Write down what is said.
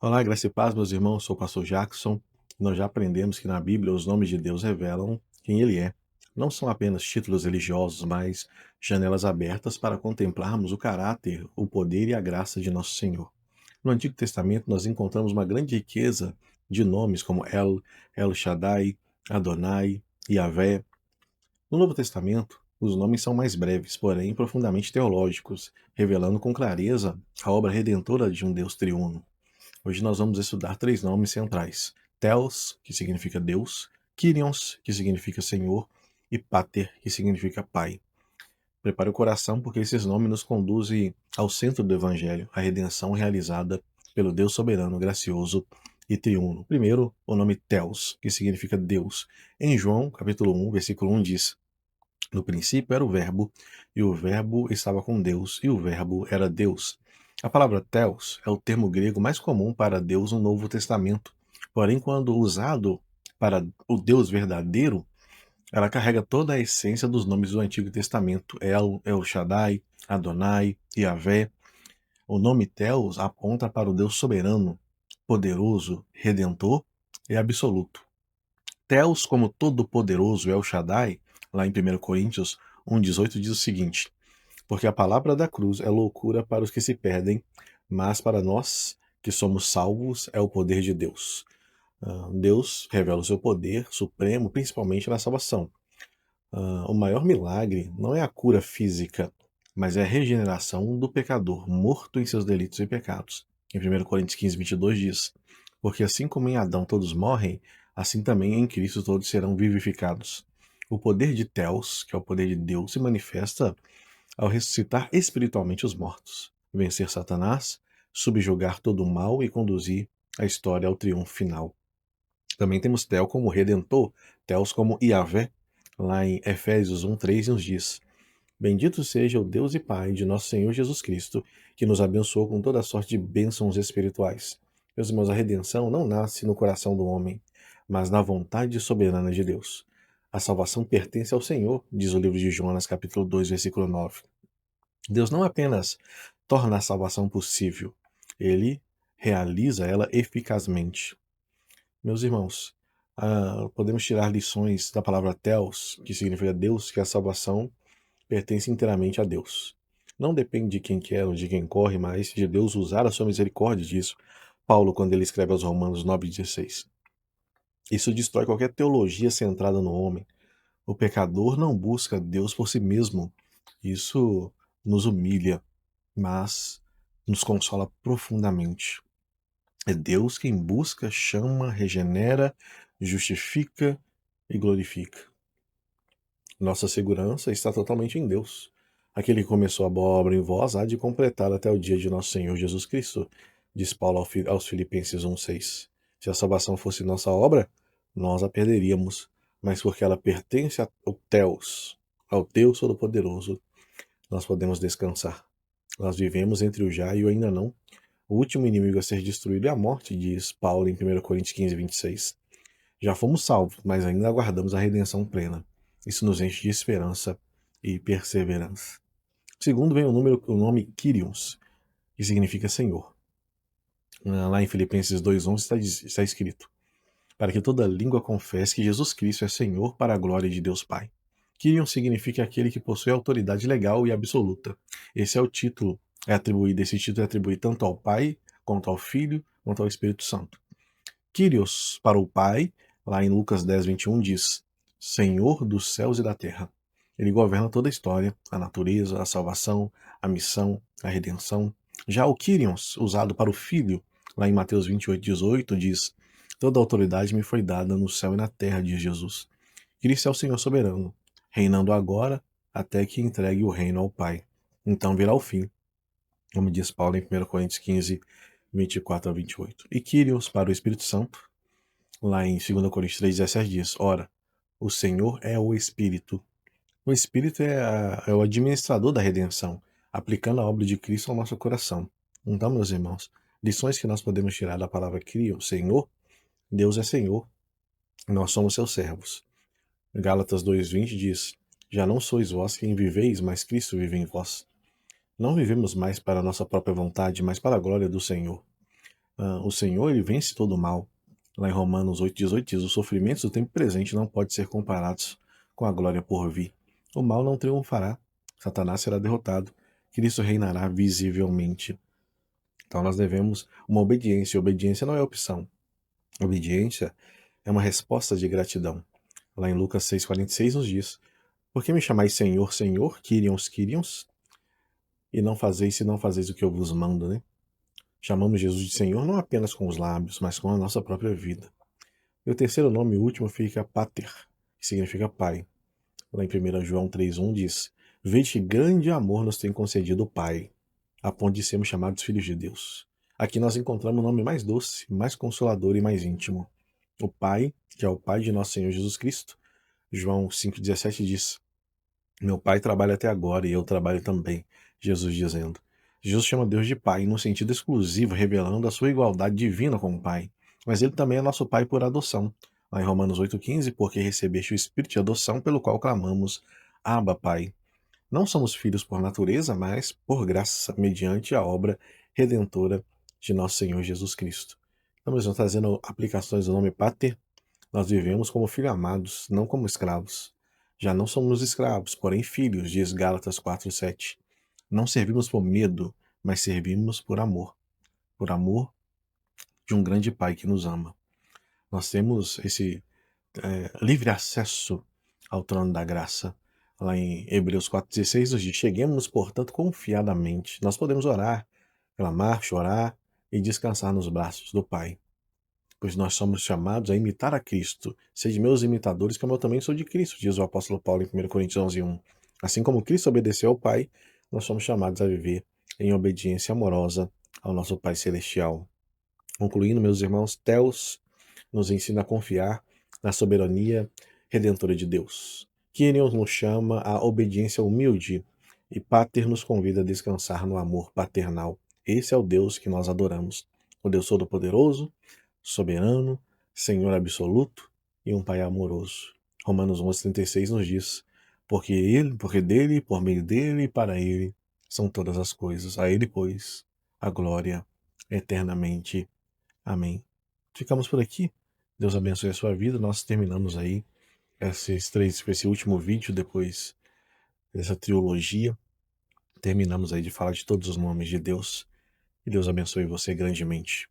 Olá, graça e paz, meus irmãos. Sou o pastor Jackson. Nós já aprendemos que na Bíblia os nomes de Deus revelam quem Ele é. Não são apenas títulos religiosos, mas janelas abertas para contemplarmos o caráter, o poder e a graça de nosso Senhor. No Antigo Testamento, nós encontramos uma grande riqueza de nomes como El Shaddai, Adonai, Yahvé. No Novo Testamento, os nomes são mais breves, porém profundamente teológicos, revelando com clareza a obra redentora de um Deus triuno. Hoje nós vamos estudar três nomes centrais: Theos, que significa Deus; Kyrios, que significa Senhor; e Pater, que significa Pai. Prepare o coração, porque esses nomes nos conduzem ao centro do Evangelho, a redenção realizada pelo Deus soberano, gracioso e triuno. Primeiro, o nome Theos, que significa Deus. Em João, capítulo 1, versículo 1 diz: No princípio era o Verbo, e o Verbo estava com Deus, e o Verbo era Deus. A palavra Theos é o termo grego mais comum para Deus no Novo Testamento. Porém, quando usado para o Deus verdadeiro, ela carrega toda a essência dos nomes do Antigo Testamento: El Shaddai, Adonai, Yahvé. O nome Theos aponta para o Deus soberano, poderoso, redentor e absoluto. Theos, como todo-poderoso El Shaddai, lá em 1 Coríntios 1,18 diz o seguinte: Porque a palavra da cruz é loucura para os que se perdem, mas para nós que somos salvos é o poder de Deus. Deus revela o seu poder supremo, principalmente na salvação. O maior milagre não é a cura física, mas é a regeneração do pecador morto em seus delitos e pecados. Em 1 Coríntios 15:22 diz: Porque assim como em Adão todos morrem, assim também em Cristo todos serão vivificados. O poder de Theos, que é o poder de Deus, se manifesta ao ressuscitar espiritualmente os mortos, vencer Satanás, subjugar todo o mal e conduzir a história ao triunfo final. Também temos Theos como Redentor, Theos como Yahvé. Lá em Efésios 1:3 nos diz: Bendito seja o Deus e Pai de nosso Senhor Jesus Cristo, que nos abençoou com toda sorte de bênçãos espirituais. Meus irmãos, a redenção não nasce no coração do homem, mas na vontade soberana de Deus. A salvação pertence ao Senhor, diz o livro de Jonas, capítulo 2, versículo 9. Deus não apenas torna a salvação possível, ele realiza ela eficazmente. Meus irmãos, podemos tirar lições da palavra Theos, que significa Deus, que a salvação pertence inteiramente a Deus. Não depende de quem quer ou de quem corre, mas de Deus usar a sua misericórdia disso. Paulo, quando ele escreve aos Romanos 9,16. Isso destrói qualquer teologia centrada no homem. O pecador não busca Deus por si mesmo. Isso nos humilha, mas nos consola profundamente. É Deus quem busca, chama, regenera, justifica e glorifica. Nossa segurança está totalmente em Deus. Aquele que começou a boa obra em vós há de completar até o dia de nosso Senhor Jesus Cristo, diz Paulo aos Filipenses 1,6. Se a salvação fosse nossa obra, nós a perderíamos, mas porque ela pertence ao Theos, ao Deus Todo-Poderoso, nós podemos descansar. Nós vivemos entre o já e o ainda não. O último inimigo a ser destruído é a morte, diz Paulo em 1 Coríntios 15:26. Já fomos salvos, mas ainda aguardamos a redenção plena. Isso nos enche de esperança e perseverança. Segundo vem o nome Kyrios, que significa Senhor. Lá em Filipenses 2:11 está escrito: Para que toda língua confesse que Jesus Cristo é Senhor, para a glória de Deus Pai. Kyrios significa aquele que possui autoridade legal e absoluta. Esse é o título, esse título é atribuído tanto ao Pai, quanto ao Filho, quanto ao Espírito Santo. Kyrios, para o Pai, lá em Lucas 10:21 diz: Senhor dos céus e da terra. Ele governa toda a história, a natureza, a salvação, a missão, a redenção. Já o Kyrios, usado para o Filho, lá em Mateus 28:18 diz: Toda autoridade me foi dada no céu e na terra, diz Jesus. Cristo é o Senhor soberano, reinando agora até que entregue o reino ao Pai. Então virá o fim, como diz Paulo em 1 Coríntios 15:24-28. E Kyrios, para o Espírito Santo, lá em 2 Coríntios 3:17 diz: Ora, o Senhor é o Espírito. O Espírito é o administrador da redenção, aplicando a obra de Cristo ao nosso coração. Então, meus irmãos, lições que nós podemos tirar da palavra Cristo, Senhor: Deus é Senhor, nós somos seus servos. Gálatas 2:20 diz: Já não sois vós quem viveis, mas Cristo vive em vós. Não vivemos mais para a nossa própria vontade, mas para a glória do Senhor. O Senhor, ele vence todo o mal. Lá em Romanos 8,18 diz: os sofrimentos do tempo presente não podem ser comparados com a glória por vir. O mal não triunfará, Satanás será derrotado, Cristo reinará visivelmente. Então nós devemos uma obediência. Obediência não é opção. Obediência é uma resposta de gratidão. Lá em Lucas 6,46 nos diz: por que me chamais Senhor, Senhor, Kyrios, Kyrios, e não fazeis o que eu vos mando, né? Chamamos Jesus de Senhor não apenas com os lábios, mas com a nossa própria vida. E o terceiro nome e último fica Pater, que significa Pai. Lá em 1 João 3,1 diz: vede que grande amor nos tem concedido o Pai, a ponto de sermos chamados filhos de Deus. Aqui nós encontramos o nome mais doce, mais consolador e mais íntimo. O Pai, que é o Pai de nosso Senhor Jesus Cristo. João 5,17 diz: meu Pai trabalha até agora e eu trabalho também. Jesus dizendo. Jesus chama Deus de Pai no sentido exclusivo, revelando a sua igualdade divina com o Pai. Mas ele também é nosso Pai por adoção. Lá em Romanos 8,15, porque recebeste o Espírito de adoção pelo qual clamamos, Abba, Pai. Não somos filhos por natureza, mas por graça, mediante a obra redentora de nosso Senhor Jesus Cristo. Estamos trazendo aplicações do nome Pater. Nós vivemos como filhos amados, não como escravos. Já não somos escravos, porém filhos, diz Gálatas 4,7. Não servimos por medo, mas servimos por amor. Por amor de um grande Pai que nos ama. Nós temos esse livre acesso ao trono da graça. Lá em Hebreus 4,16 nos diz: cheguemos, portanto, confiadamente. Nós podemos orar, clamar, chorar e descansar nos braços do Pai. Pois nós somos chamados a imitar a Cristo. Sede meus imitadores, como eu também sou de Cristo, diz o apóstolo Paulo em 1 Coríntios 11,1. Assim como Cristo obedeceu ao Pai, nós somos chamados a viver em obediência amorosa ao nosso Pai Celestial. Concluindo, meus irmãos, Teos nos ensina a confiar na soberania redentora de Deus. Kyrios nos chama à obediência humilde e Pater nos convida a descansar no amor paternal. Esse é o Deus que nós adoramos, o Deus Todo-Poderoso, soberano, Senhor absoluto e um Pai amoroso. Romanos 11,36 nos diz: porque dele, por meio dele e para ele são todas as coisas. A ele, pois, a glória eternamente. Amém. Ficamos por aqui. Deus abençoe a sua vida. Nós terminamos aí esse último vídeo depois dessa trilogia. Terminamos aí de falar de todos os nomes de Deus. E Deus abençoe você grandemente.